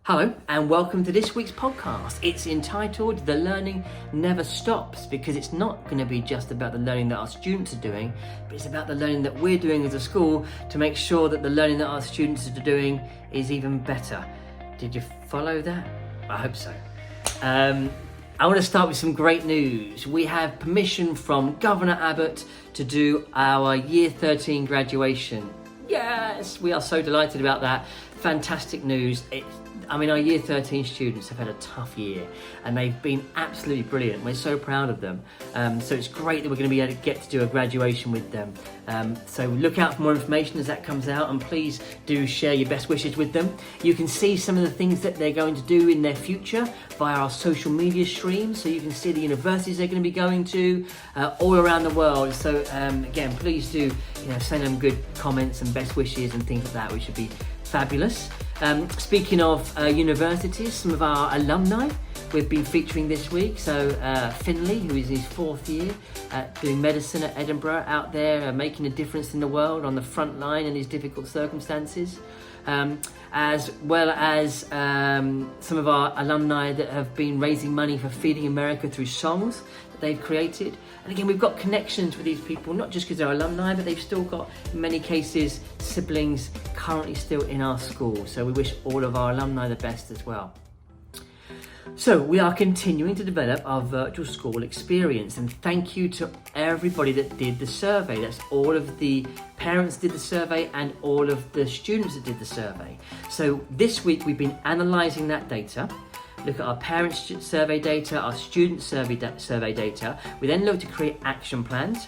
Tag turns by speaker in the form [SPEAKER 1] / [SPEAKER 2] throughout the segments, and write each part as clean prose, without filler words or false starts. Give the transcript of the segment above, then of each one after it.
[SPEAKER 1] Hello and welcome to this week's podcast. It's entitled The Learning Never Stops, because it's not going to be just about the learning that our students are doing, but it's about the learning that we're doing as a school to make sure that the learning that our students are doing is even better. Did you follow that? I hope so. I want to start with some great news. We have permission from Governor Abbott to do our Year 13 graduation. Yes, we are so delighted about that. Fantastic news. Our Year 13 students have had a tough year and they've been absolutely brilliant. We're so proud of them. So it's great that we're going to be able to get to do a graduation with them. So look out for more information as that comes out, and please do share your best wishes with them. You can see some of the things that they're going to do in their future via our social media streams. So you can see the universities they're going to be going to all around the world. So again, please do send them good comments and best wishes and things like that, which would be fabulous. Speaking of universities, some of our alumni we've been featuring this week. So Finley, who is in his fourth year doing medicine at Edinburgh, out there making a difference in the world on the front line in these difficult circumstances. As well as some of our alumni that have been raising money for Feeding America through songs that they've created. And again, we've got connections with these people, not just because they're alumni, but they've still got, in many cases, siblings currently still in our school. So we wish all of our alumni the best as well. So we are continuing to develop our virtual school experience, and thank you to everybody that did the survey. That's all of the parents did the survey and all of the students that did the survey. So this week we've been analysing that data. Look at our parents' survey data, our student survey data. We then look to create action plans,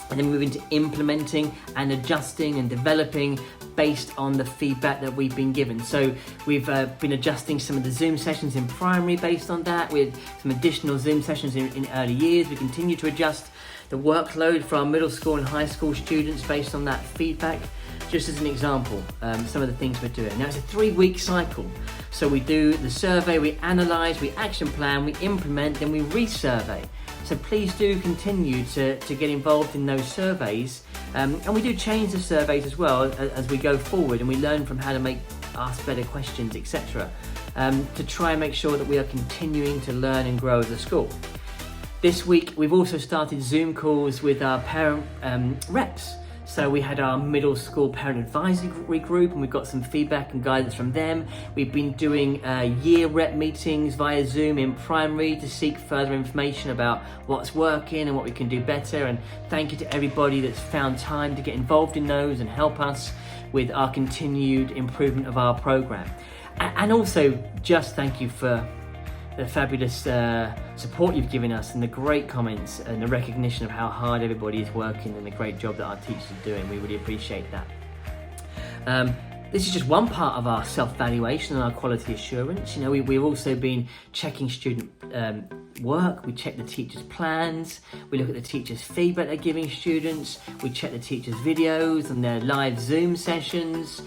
[SPEAKER 1] and then move into implementing and adjusting and developing based on the feedback that we've been given. So we've been adjusting some of the Zoom sessions in primary based on that, with some additional Zoom sessions in early years. We continue to adjust the workload for our middle school and high school students based on that feedback. Just as an example, some of the things we're doing. Now it's a 3-week cycle. So we do the survey, we analyse, we action plan, we implement, then we resurvey. So please do continue to get involved in those surveys. And we do change the surveys as well as we go forward, and we learn from how to ask better questions, etc. To try and make sure that we are continuing to learn and grow as a school. This week, we've also started Zoom calls with our parent reps. So we had our middle school parent advisory group, and we've got some feedback and guidance from them. We've been doing year rep meetings via Zoom in primary to seek further information about what's working and what we can do better. And thank you to everybody that's found time to get involved in those and help us with our continued improvement of our program. And also just thank you for the fabulous support you've given us, and the great comments and the recognition of how hard everybody is working and the great job that our teachers are doing. We really appreciate that. This is just one part of our self-valuation and our quality assurance. We've also been checking student work. We check the teachers' plans. We look at the teachers' feedback they're giving students. We check the teachers' videos and their live Zoom sessions.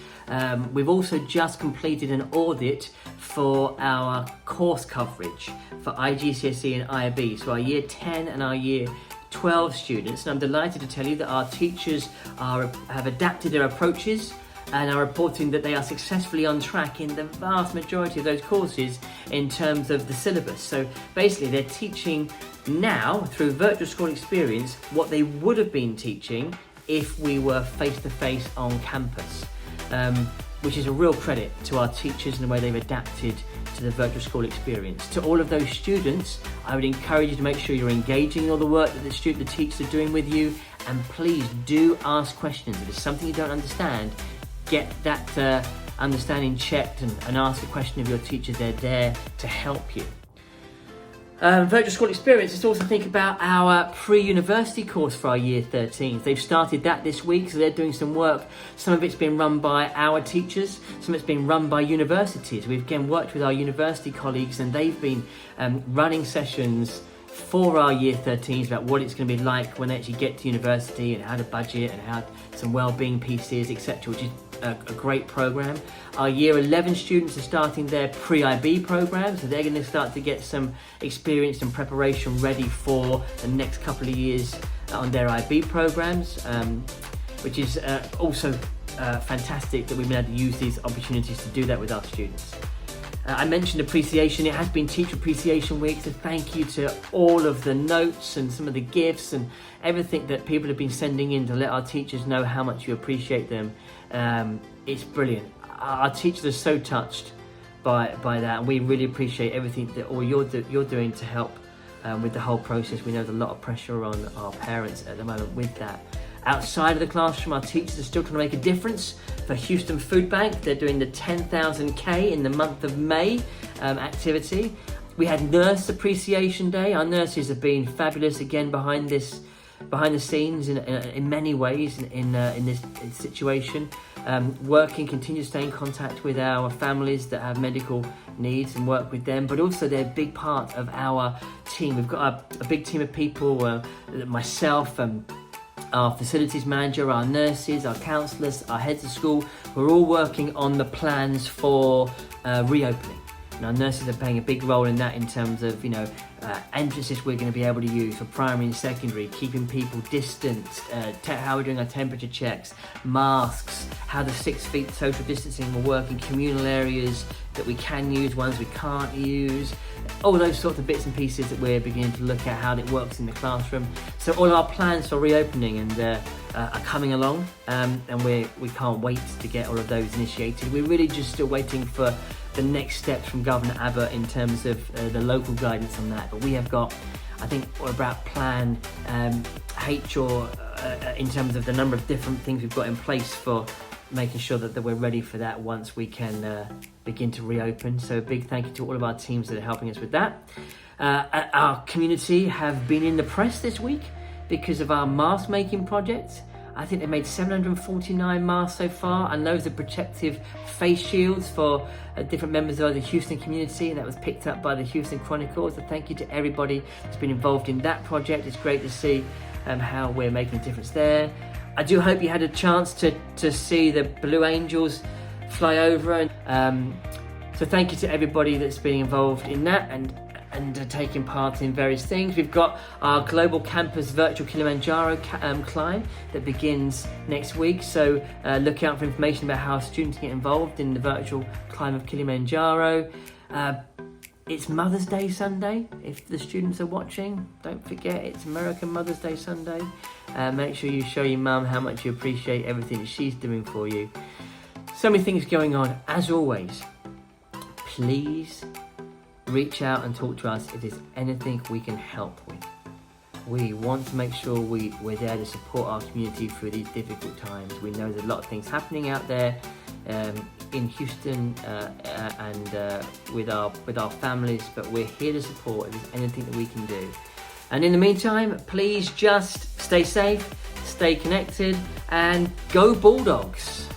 [SPEAKER 1] We've also just completed an audit for our course coverage for IGCSE and IB, so our Year 10 and our Year 12 students. And I'm delighted to tell you that our teachers have adapted their approaches and are reporting that they are successfully on track in the vast majority of those courses in terms of the syllabus. So basically they're teaching now through virtual school experience what they would have been teaching if we were face-to-face on campus. Which is a real credit to our teachers and the way they've adapted to the virtual school experience. To all of those students, I would encourage you to make sure you're engaging in all the work that the teachers are doing with you, and please do ask questions. If there's something you don't understand, get that understanding checked and ask a question of your teachers. They're there to help you. Virtual school experience is also think about our pre-university course for our Year 13s. They've started that this week, so they're doing some work. Some of it's been run by our teachers, some of it's been run by universities. We've again worked with our university colleagues, and they've been running sessions for our Year 13s about what it's going to be like when they actually get to university, and how to budget, and how some well-being pieces, etc., which is a great program. Our Year 11 students are starting their pre-IB program, so they're going to start to get some experience and preparation ready for the next couple of years on their IB programs, which is also fantastic that we've been able to use these opportunities to do that with our students. I mentioned appreciation. It has been Teacher Appreciation Week, so thank you to all of the notes and some of the gifts and everything that people have been sending in to let our teachers know how much you appreciate them. It's brilliant. Our teachers are so touched by that, and we really appreciate everything that all you're doing to help with the whole process. We know there's a lot of pressure on our parents at the moment with that. Outside of the classroom, our teachers are still trying to make a difference. For Houston Food Bank, they're doing the 10,000K in the month of May activity. We had Nurse Appreciation Day. Our nurses have been fabulous again behind the scenes in many ways in this situation. Continue to stay in contact with our families that have medical needs and work with them, but also they're a big part of our team. We've got a big team of people, myself, our facilities manager, our nurses, our counsellors, our heads of school. We're all working on the plans for reopening. And our nurses are playing a big role in that in terms of, entrances we're going to be able to use for primary and secondary, keeping people distant, how we're doing our temperature checks, masks, how the 6 feet social distancing will work in communal areas that we can use, ones we can't use, all those sorts of bits and pieces that we're beginning to look at how it works in the classroom. So all our plans for reopening are coming along, and we can't wait to get all of those initiated. We're really just still waiting for the next steps from Governor Abbott in terms of the local guidance on that. But we have got, I think, about Plan H, or in terms of the number of different things we've got in place for making sure that we're ready for that once we can begin to reopen. So a big thank you to all of our teams that are helping us with that. Our community have been in the press this week because of our mask making project. I think they made 749 masks so far, and those are protective face shields for different members of the Houston community, and that was picked up by the Houston Chronicle. So thank you to everybody that's been involved in that project. It's great to see how we're making a difference there. I do hope you had a chance to see the Blue Angels fly over, and so thank you to everybody that's been involved in that and taking part in various things. We've got our Global Campus Virtual Kilimanjaro climb that begins next week, so look out for information about how students get involved in the virtual climb of Kilimanjaro. It's Mother's Day Sunday. If the students are watching, don't forget it's American Mother's Day Sunday. Make sure you show your mum how much you appreciate everything that she's doing for you. So many things going on. As always, please reach out and talk to us if there's anything we can help with. We want to make sure we're there to support our community through these difficult times. We know there's a lot of things happening out there in Houston and with our families, but we're here to support if there's anything that we can do. And in the meantime, please just stay safe, stay connected, and go Bulldogs!